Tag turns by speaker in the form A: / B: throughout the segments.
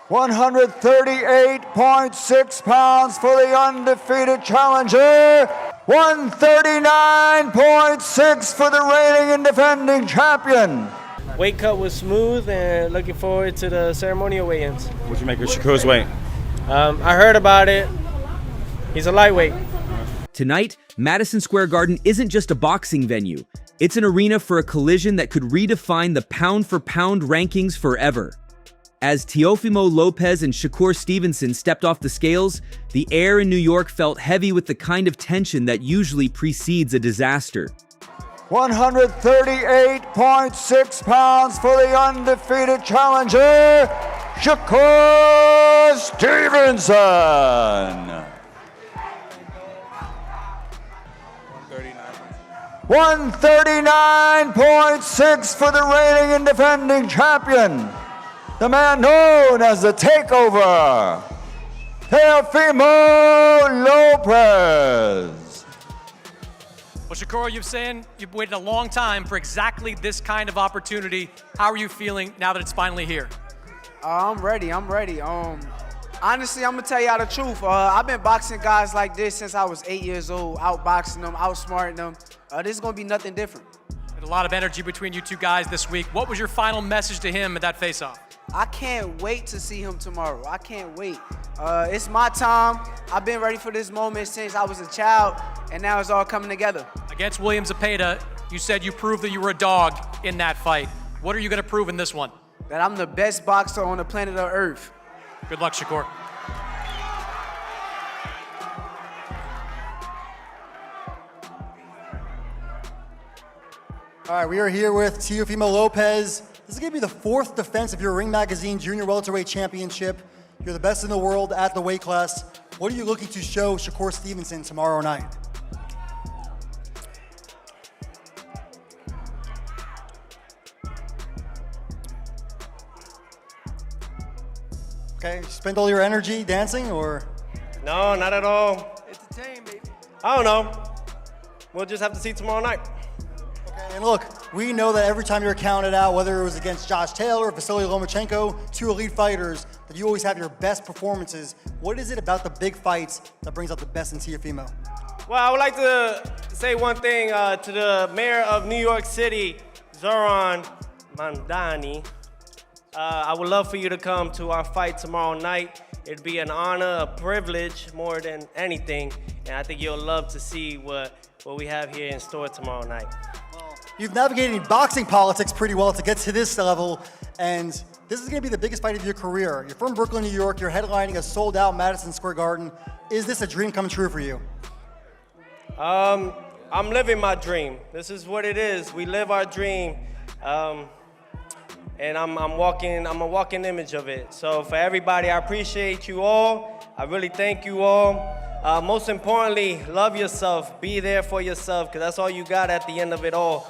A: 138.6 pounds for the undefeated challenger. 139.6 for the reigning and defending champion.
B: Weight cut was smooth, and looking forward to the ceremonial weigh-ins.
C: What'd you make of Shakur's weight?
B: I heard about it. He's a lightweight.
D: Tonight, Madison Square Garden isn't just a boxing venue. It's an arena for a collision that could redefine the pound-for-pound rankings forever. As Teofimo Lopez and Shakur Stevenson stepped off the scales, the air in New York felt heavy with the kind of tension that usually precedes a disaster.
A: 138.6 pounds for the undefeated challenger, Shakur Stevenson. 139.6 for the reigning and defending champion, the man known as the Takeover, Teofimo Lopez.
E: Well, Shakur, you've waited a long time for exactly this kind of opportunity. How are you feeling now that it's finally here?
F: I'm ready. Honestly, I'm gonna tell y'all the truth. I've been boxing guys like this since I was 8 years old, outboxing them, outsmarting them. This is gonna be nothing different.
E: There's a lot of energy between you two guys this week. What was your final message to him at that face-off?
F: I can't wait to see him tomorrow. I can't wait. It's my time. I've been ready for this moment since I was a child, and now it's all coming together.
E: Against William Zepeda, you said you proved that you were a dog in that fight. What are you gonna prove in this one?
F: That I'm the best boxer on the planet of Earth.
E: Good luck, Shakur.
G: All right, we are here with Teofimo Lopez. This is going to be the fourth defense of your Ring Magazine Junior Welterweight Championship. You're the best in the world at the weight class. What are you looking to show Shakur Stevenson tomorrow night? Okay, spend all your energy dancing, or?
B: No, not at all.
F: Entertain, baby.
B: I don't know. We'll just have to see tomorrow night.
G: And look, we know that every time you're counted out, whether it was against Josh Taylor or Vasily Lomachenko, two elite fighters, that you always have your best performances. What is it about the big fights that brings out the best in Teofimo?
B: Well, I would like to say one thing to the mayor of New York City, Zoran Mandani. I would love for you to come to our fight tomorrow night. It'd be an honor, a privilege more than anything, and I think you'll love to see what we have here in store tomorrow night.
G: You've navigated boxing politics pretty well to get to this level, and this is going to be the biggest fight of your career. You're from Brooklyn, New York. You're headlining a sold-out Madison Square Garden. Is this a dream come true for you?
B: I'm living my dream. This is what it is. We live our dream, and I'm a walking image of it. So for everybody, I appreciate you all. I really thank you all. Most importantly, love yourself. Be there for yourself, because that's all you got at the end of it all.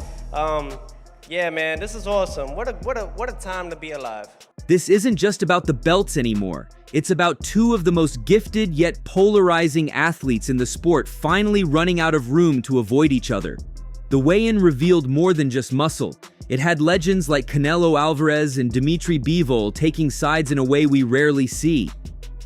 B: Yeah, man, this is awesome. What a time to be alive.
D: This isn't just about the belts anymore. It's about two of the most gifted yet polarizing athletes in the sport finally running out of room to avoid each other. The weigh-in revealed more than just muscle. It had legends like Canelo Alvarez and Dimitri Bivol taking sides in a way we rarely see.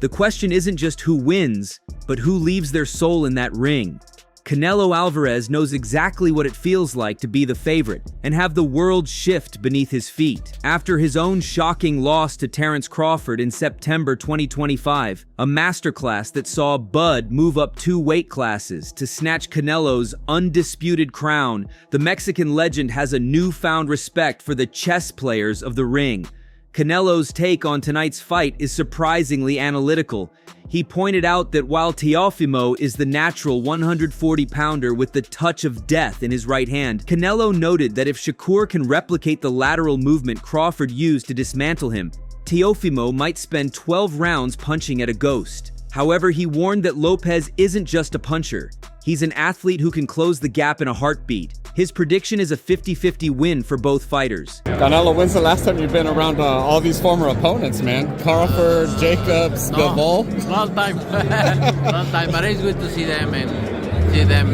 D: The question isn't just who wins, but who leaves their soul in that ring. Canelo Alvarez knows exactly what it feels like to be the favorite and have the world shift beneath his feet. After his own shocking loss to Terence Crawford in September 2025, a masterclass that saw Bud move up 2 weight classes to snatch Canelo's undisputed crown, the Mexican legend has a newfound respect for the chess players of the ring. Canelo's take on tonight's fight is surprisingly analytical. He pointed out that while Teofimo is the natural 140-pounder with the touch of death in his right hand, Canelo noted that if Shakur can replicate the lateral movement Crawford used to dismantle him, Teofimo might spend 12 rounds punching at a ghost. However, he warned that Lopez isn't just a puncher. He's an athlete who can close the gap in a heartbeat. His prediction is a 50-50 win for both fighters.
H: Canelo, when's the last time you've been around all these former opponents, man? Crawford, Jacobs, Bivol?
I: Long time. Long time, but it's good to see them and see them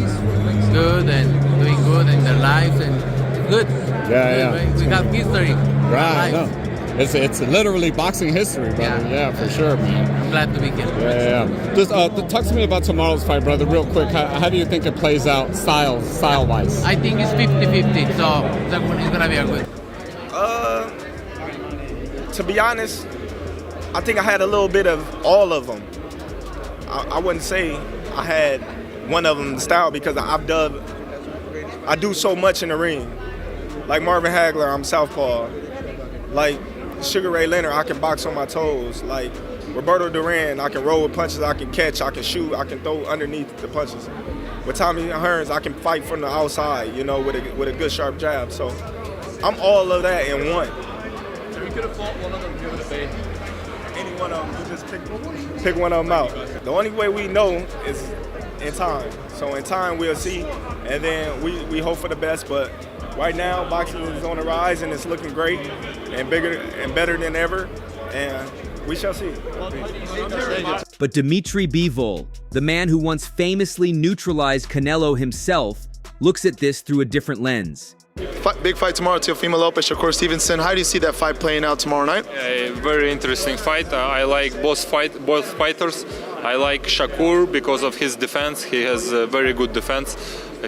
I: good and doing good in their lives, and it's good.
H: Yeah.
I: We have history.
H: Right. it's literally boxing history, brother. Yeah, for sure, man.
I: I'm glad to be here.
H: Yeah. Just talk to me about tomorrow's fight, brother, real quick. How do you think it plays out style-wise?
I: I think it's 50-50, so that one is gonna be a good.
C: To be honest, I think I had a little bit of all of them. I wouldn't say I had one of them style because I do so much in the ring. Like Marvin Hagler, I'm southpaw. Like Sugar Ray Leonard, I can box on my toes. Like Roberto Duran, I can roll with punches, I can catch, I can shoot, I can throw underneath the punches. With Tommy Hearns, I can fight from the outside, you know, with a good sharp jab. So I'm all of that in one.
J: So you could have fought one of them the other day.
C: Any one of them, you just pick one of them out. The only way we know is in time. So in time we'll see, and then we hope for the best. But right now, boxing is on the rise, and it's looking great and bigger and better than ever, and we shall see.
D: But Dimitri Bivol, the man who once famously neutralized Canelo himself, looks at this through a different lens.
K: Big fight tomorrow, Teofimo Lopez, Shakur Stevenson. How do you see that fight playing out tomorrow night?
L: Very interesting fight. I like both fighters. I like Shakur because of his defense. He has a very good defense.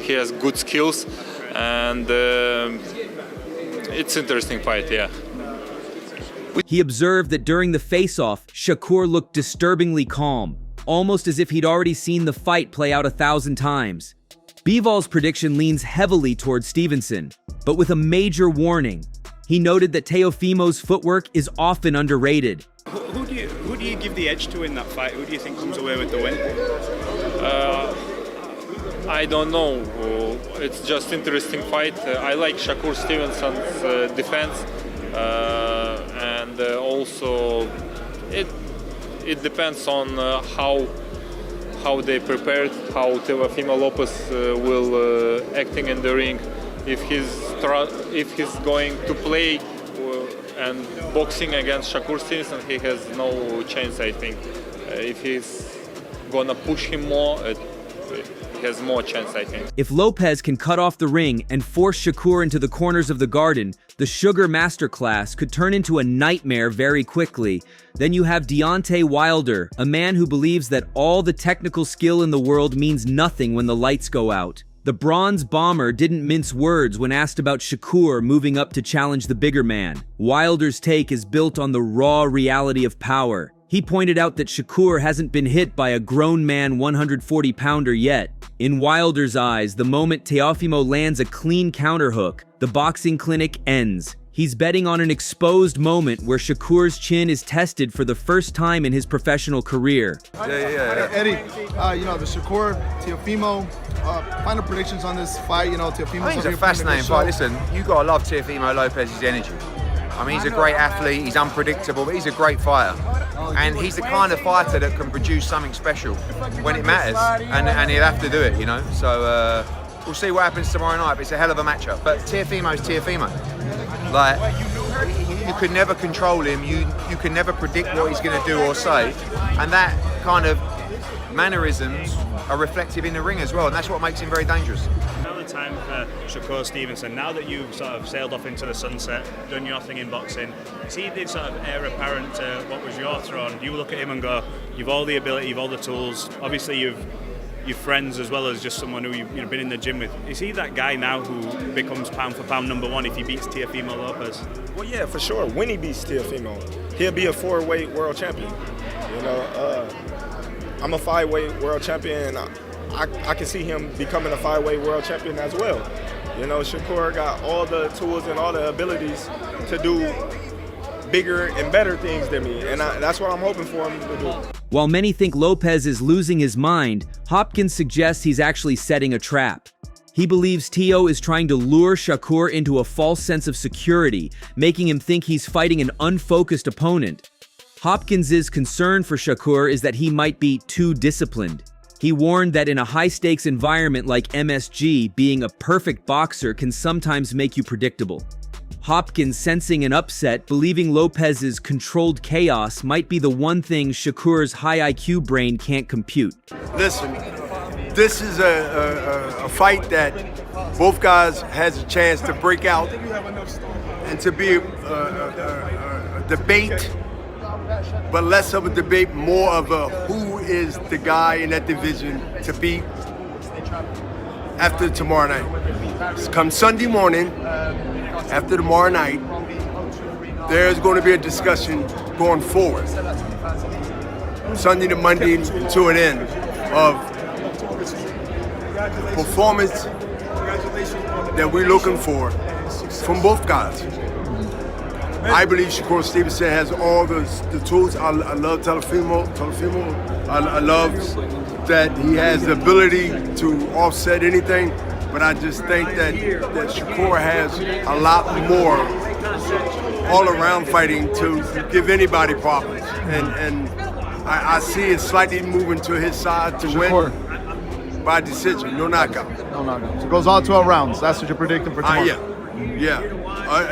L: He has good skills, and it's interesting fight. Yeah.
D: He observed that during the face-off, Shakur looked disturbingly calm, almost as if he'd already seen the fight play out 1,000 times. Bivol's prediction leans heavily towards Stevenson, but with a major warning. He noted that Teofimo's footwork is often underrated.
M: Who do you give the edge to in that fight? Who do you think comes away with the win?
L: I don't know. It's just interesting fight. I like Shakur Stevenson's defense, and also it depends on how they prepared, how Teofimo Lopez will acting in the ring. If he's going to play and boxing against Shakur Stevenson, he has no chance, I think. If he's gonna push him more, he has more chance, I think.
D: If Lopez can cut off the ring and force Shakur into the corners of the garden, the Sugar Masterclass could turn into a nightmare very quickly. Then you have Deontay Wilder, a man who believes that all the technical skill in the world means nothing when the lights go out. The Bronze Bomber didn't mince words when asked about Shakur moving up to challenge the bigger man. Wilder's take is built on the raw reality of power. He pointed out that Shakur hasn't been hit by a grown man 140-pounder yet. In Wilder's eyes, the moment Teofimo lands a clean counterhook, the boxing clinic ends. He's betting on an exposed moment where Shakur's chin is tested for the first time in his professional career.
N: Yeah. Eddie, the Shakur, Teofimo, final predictions on this fight. Teofimo.
A: I think it's a fascinating fight. Listen, you gotta love Teofimo Lopez's energy. I mean, he's a great athlete, he's unpredictable, but he's a great fighter. And he's the kind of fighter that can produce something special when it matters, and he'll have to do it, you know. So we'll see what happens tomorrow night, but it's a hell of a matchup. But Teofimo's Teofimo. Like, you can never control him, you can never predict what he's going to do or say, and that kind of mannerisms are reflective in the ring as well, and that's what makes him very dangerous.
M: Another time for Shakur Stevenson, now that you've sort of sailed off into the sunset, done your thing in boxing, see the sort of heir apparent to what was your throne. You look at him and go, you've all the ability, you've all the tools, obviously you're friends as well as just someone who you've been in the gym with. Is he that guy now who becomes pound for pound #1 if he beats Teofimo Lopez?
C: Well, yeah, for sure. When he beats Teofimo, he'll be a 4-weight world champion. You know, I'm a 5-weight world champion, and I can see him becoming a 5-weight world champion as well. You know, Shakur got all the tools and all the abilities to do bigger and better things than me, and that's what I'm hoping for him to do.
D: While many think Lopez is losing his mind, Hopkins suggests he's actually setting a trap. He believes Teo is trying to lure Shakur into a false sense of security, making him think he's fighting an unfocused opponent. Hopkins' concern for Shakur is that he might be too disciplined. He warned that in a high-stakes environment like MSG, being a perfect boxer can sometimes make you predictable. Hopkins, sensing an upset, believing Lopez's controlled chaos might be the one thing Shakur's high IQ brain can't compute.
O: Listen, this is a fight that both guys has a chance to break out and to be a debate, but less of a debate, more of a who is the guy in that division to beat after tomorrow night. Come Sunday morning, after tomorrow night, there's going to be a discussion going forward, Sunday to Monday to an end, of performance that we're looking for from both guys. I believe Shakur Stevenson has all the tools. I love Teofimo. I love that he has the ability to offset anything, but I just think that Shakur has a lot more all-around fighting to give anybody problems. And I see it slightly moving to his side to win by decision, no knockout.
N: No knockout. So it goes all 12 rounds. That's what you're predicting for tomorrow.
O: Yeah.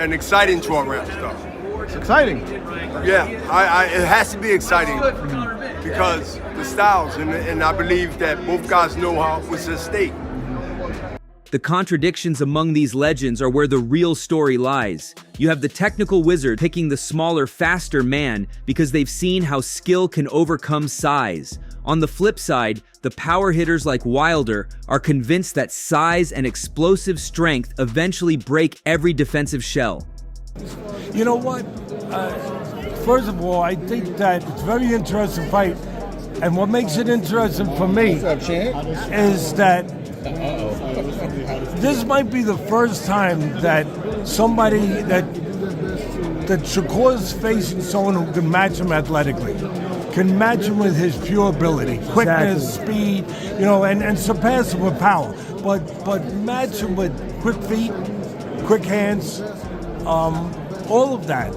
O: An exciting 12 rounds, though.
N: It's exciting.
O: Yeah, it has to be exciting because the styles, and I believe that both guys know what's at stake.
D: The contradictions among these legends are where the real story lies. You have the technical wizard picking the smaller, faster man because they've seen how skill can overcome size. On the flip side, the power hitters like Wilder are convinced that size and explosive strength eventually break every defensive shell.
P: You know what? First of all, I think that it's a very interesting fight. And what makes it interesting for me is that this might be the first time that somebody that Shakur's facing someone who can match him athletically, can match him with his pure ability, quickness, speed, and surpass him with power. But match him with quick feet, quick hands, all of that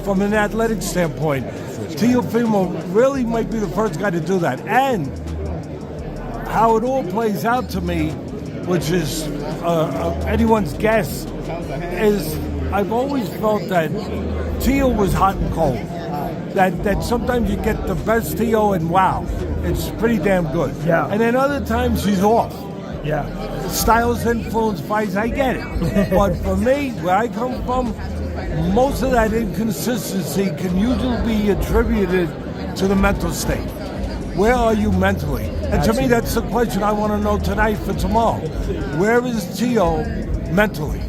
P: from an athletic standpoint. Teofimo really might be the first guy to do that. And how it all plays out to me, which is anyone's guess, is I've always felt that Teo was hot and cold. That sometimes you get the best Teo and wow, it's pretty damn good.
Q: Yeah.
P: And then other times he's off.
Q: Yeah.
P: Styles influence fights, I get it. But for me, where I come from, most of that inconsistency can usually be attributed to the mental state. Where are you mentally? And to me, that's the question I want to know tonight for tomorrow. Where is Teo mentally?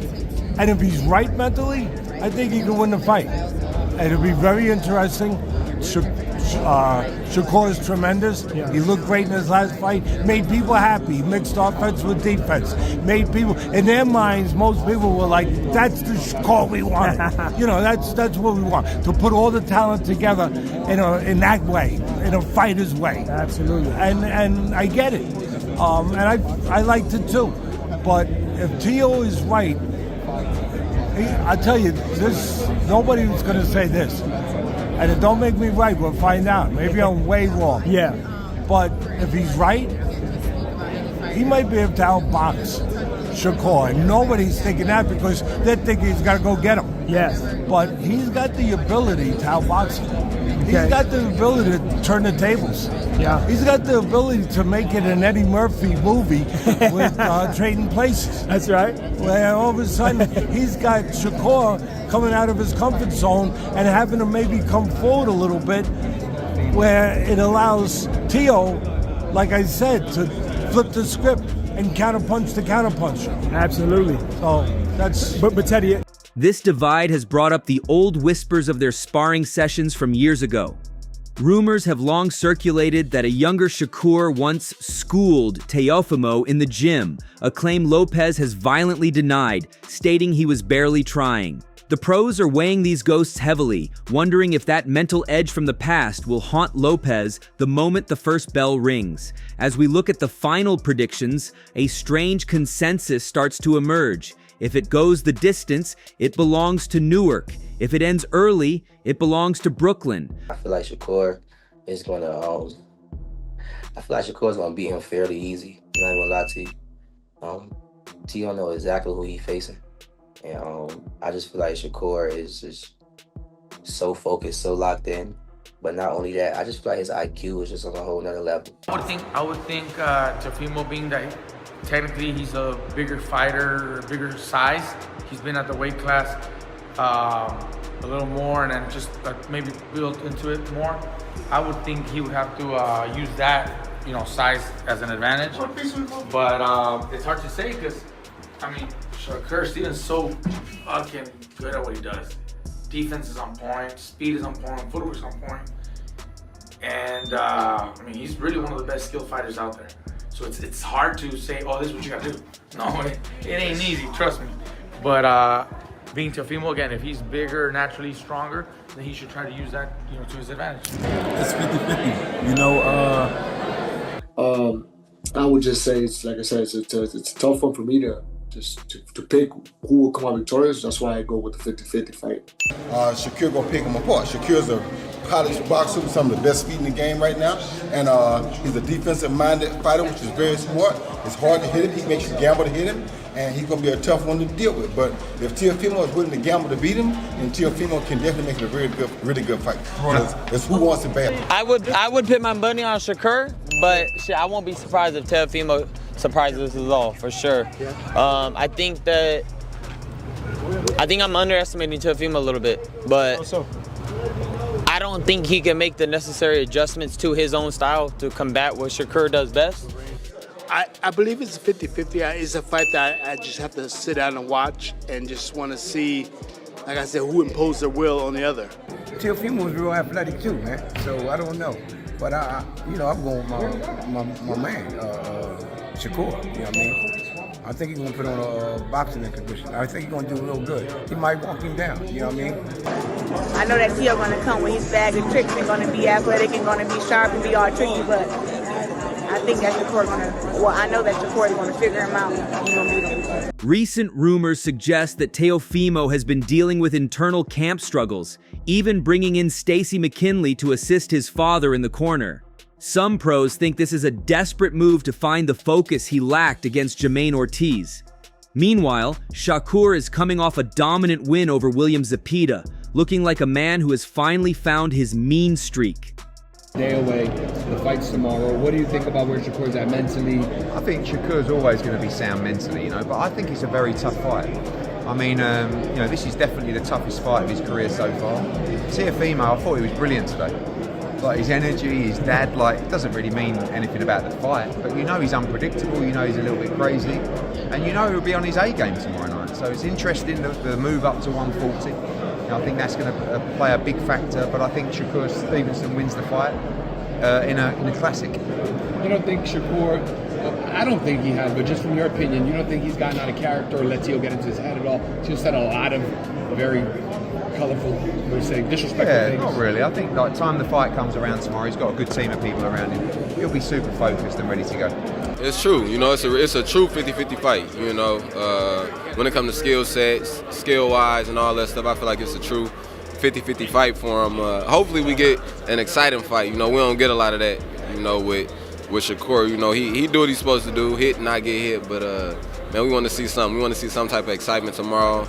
P: And if he's right mentally, I think he can win the fight. And it'll be very interesting. Shakur is tremendous. Yeah. He looked great in his last fight. Made people happy. Mixed offense with defense. Made people, in their minds, most people were like, "That's the Shakur we want." That's what we want. To put all the talent together in that way, in a fighter's way.
Q: Absolutely.
P: And I get it. And I liked it too. But if Teo is right, I tell you, nobody's going to say this. And it don't make me right, we'll find out. Maybe I'm way wrong.
Q: Yeah.
P: But if he's right, he might be able to outbox Shakur. And nobody's thinking that because they're thinking he's got to go get him.
Q: Yes.
P: But he's got the ability to outbox him. He's got the ability to turn the tables.
Q: Yeah.
P: He's got the ability to make it an Eddie Murphy movie with Trading Places.
Q: That's right.
P: Where all of a sudden he's got Shakur coming out of his comfort zone and having to maybe come forward a little bit, where it allows Teo, like I said, to flip the script and counterpunch the counterpunch.
Q: Absolutely.
P: So that's.
Q: But Teddy.
D: This divide has brought up the old whispers of their sparring sessions from years ago. Rumors have long circulated that a younger Shakur once schooled Teofimo in the gym, a claim Lopez has violently denied, stating he was barely trying. The pros are weighing these ghosts heavily, wondering if that mental edge from the past will haunt Lopez the moment the first bell rings. As we look at the final predictions, a strange consensus starts to emerge. If it goes the distance, it belongs to Newark. If it ends early, it belongs to Brooklyn.
R: I feel like Shakur is gonna beat him fairly easy. I'm not gonna lie to you. Teo know exactly who he's facing. And I just feel like Shakur is just so focused, so locked in. But not only that, I just feel like his IQ is just on a whole nother level.
S: I would think Teofimo, being that technically he's a bigger fighter, bigger size. He's been at the weight class a little more and then just maybe build into it more, I would think he would have to use that, you know, size as an advantage. But it's hard to say because, I mean, Shakur Stevenson's so fucking good at what he does. Defense is on point, speed is on point, footwork is on point. And I mean, he's really one of the best skilled fighters out there. So it's hard to say, oh, this is what you gotta do. No, it ain't easy, trust me. But being Teofimo, again, if he's bigger, naturally stronger, then he should try to use that, you know, to his advantage.
Q: It's 50-50. You know, I would just say, it's like I said, it's a tough one for me to pick who will come out victorious. That's why I go with the 50-50 fight.
T: Shakur gonna pick him apart. Shakur's a polished boxer with some of the best speed in the game right now, and he's a defensive-minded fighter, which is very smart. It's hard to hit him. He makes you gamble to hit him, and he's gonna be a tough one to deal with. But if Teofimo is willing to gamble to beat him, then Teofimo can definitely make it a really good fight. It's who wants it bad.
U: I would put my money on Shakur, but shit, I won't be surprised if Teofimo surprises us all, for sure. I think I'm underestimating Teofimo a little bit, but I don't think he can make the necessary adjustments to his own style to combat what Shakur does best.
V: I believe it's 50-50. It's a fight that I just have to sit down and watch and just want to see, like I said, who imposed their will on the other.
W: Teofimo was real athletic too, man. So I don't know. But you know, I'm going with my man, Shakur, you know what I mean? I think he's gonna put on a boxing exhibition. I think he's gonna do real good. He might walk him down, you know what I mean?
X: I know that Teo gonna come with his bag of tricks and gonna be athletic and gonna be sharp and be all tricky, but I think that Shakur I know that Shakur is gonna figure him out and he's gonna beat him.
D: Recent rumors suggest that Teofimo has been dealing with internal camp struggles, even bringing in Stacy McKinley to assist his father in the corner. Some pros think this is a desperate move to find the focus he lacked against Jermaine Ortiz. Meanwhile, Shakur is coming off a dominant win over William Zepeda, looking like a man who has finally found his mean streak.
Y: Day away, the fight's tomorrow. What do you think about where Shakur's at mentally?
A: I think Shakur's always going to be sound mentally, you know, but I think it's a very tough fight. I mean, you know, this is definitely the toughest fight of his career so far. Teofimo, I thought he was brilliant today. Like his energy, his dad, like, it doesn't really mean anything about the fight, but you know he's unpredictable, you know he's a little bit crazy, and you know he'll be on his A game tomorrow night. So it's interesting, the move up to 140. You know, I think that's going to play a big factor, but I think Shakur Stevenson wins the fight in a classic.
Y: You don't think Shakur, I don't think he has, but just from your opinion, you don't think he's gotten out of character or let Teo get into his head at all? Teo said a lot of very colorful, we're saying, disrespectful things.
A: Not really. I think by the time the fight comes around tomorrow, he's got a good team of people around him. He'll be super focused and ready to go.
Z: It's true. You know, it's a true 50-50 fight. You know, when it comes to skill sets, skill-wise and all that stuff, I feel like it's a true 50-50 fight for him. Hopefully we get an exciting fight. You know, we don't get a lot of that, you know, with Shakur. You know, he do what he's supposed to do, hit and not get hit, but man, we want to see something. We want to see some type of excitement tomorrow.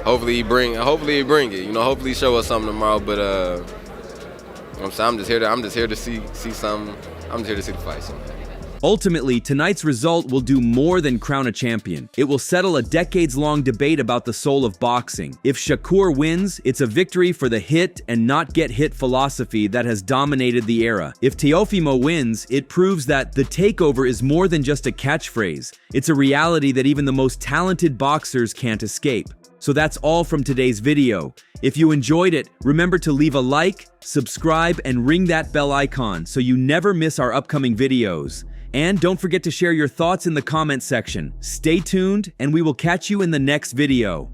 Z: Hopefully he bring it. You know, hopefully he show us something tomorrow. But I'm just here to see something. I'm just here to see the fight. So.
D: Ultimately, tonight's result will do more than crown a champion. It will settle a decades-long debate about the soul of boxing. If Shakur wins, it's a victory for the hit and not get hit philosophy that has dominated the era. If Teofimo wins, it proves that the takeover is more than just a catchphrase. It's a reality that even the most talented boxers can't escape. So that's all from today's video. If you enjoyed it, remember to leave a like, subscribe, and ring that bell icon so you never miss our upcoming videos. And don't forget to share your thoughts in the comment section. Stay tuned, and we will catch you in the next video.